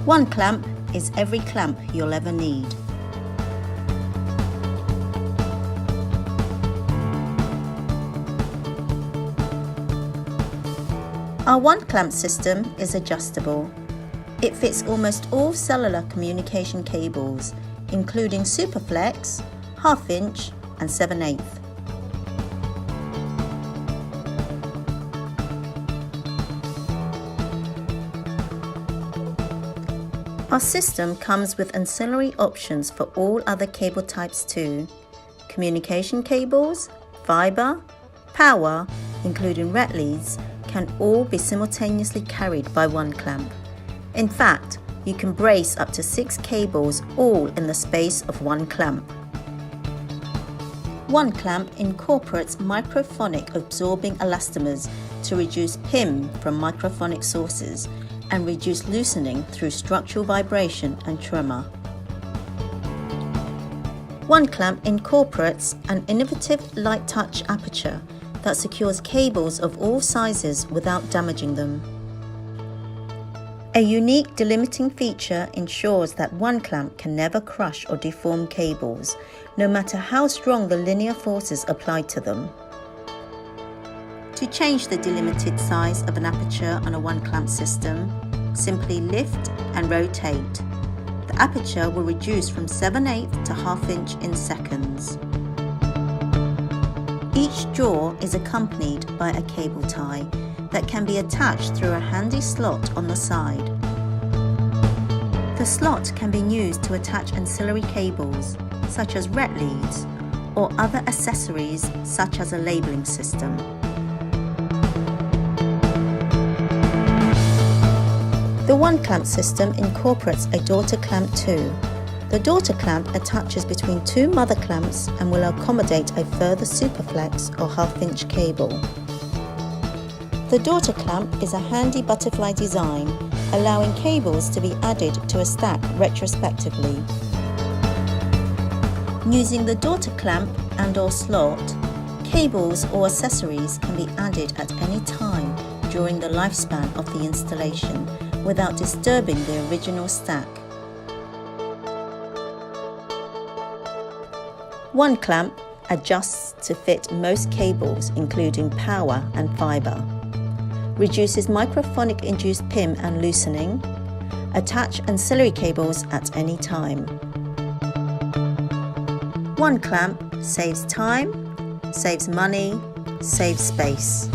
One clamp is every clamp you'll ever need. Our one clamp system is adjustable. It fits almost all cellular communication cables, including Superflex, 1/2 inch and 7/8. Our system comes with ancillary options for all other cable types too. Communication cables, fibre, power, including ret leads, can all be simultaneously carried by one clamp. In fact, you can brace up to 6 cables all in the space of one clamp. One clamp incorporates microphonic absorbing elastomers to reduce PIM from microphonic sources and reduce loosening through structural vibration and tremor. One clamp incorporates an innovative light touch aperture that secures cables of all sizes without damaging them. A unique delimiting feature ensures that one clamp can never crush or deform cables, no matter how strong the linear forces applied to them. To change the delimited size of an aperture on a one clamp system, simply lift and rotate. The aperture will reduce from 7/8 to 1/2 inch in seconds. Each jaw is accompanied by a cable tie that can be attached through a handy slot on the side. The slot can be used to attach ancillary cables, such as ret leads, or other accessories such as a labelling system. The one clamp system incorporates a daughter clamp too. The daughter clamp attaches between 2 mother clamps and will accommodate a further Superflex or 1/2 inch cable. The daughter clamp is a handy butterfly design, allowing cables to be added to a stack retrospectively. Using the daughter clamp and/or slot, cables or accessories can be added at any time during the lifespan of the installation without disturbing the original stack. One clamp adjusts to fit most cables, including power and fibre, reduces microphonic induced PIM and loosening, attach ancillary cables at any time. One clamp saves time, saves money, saves space.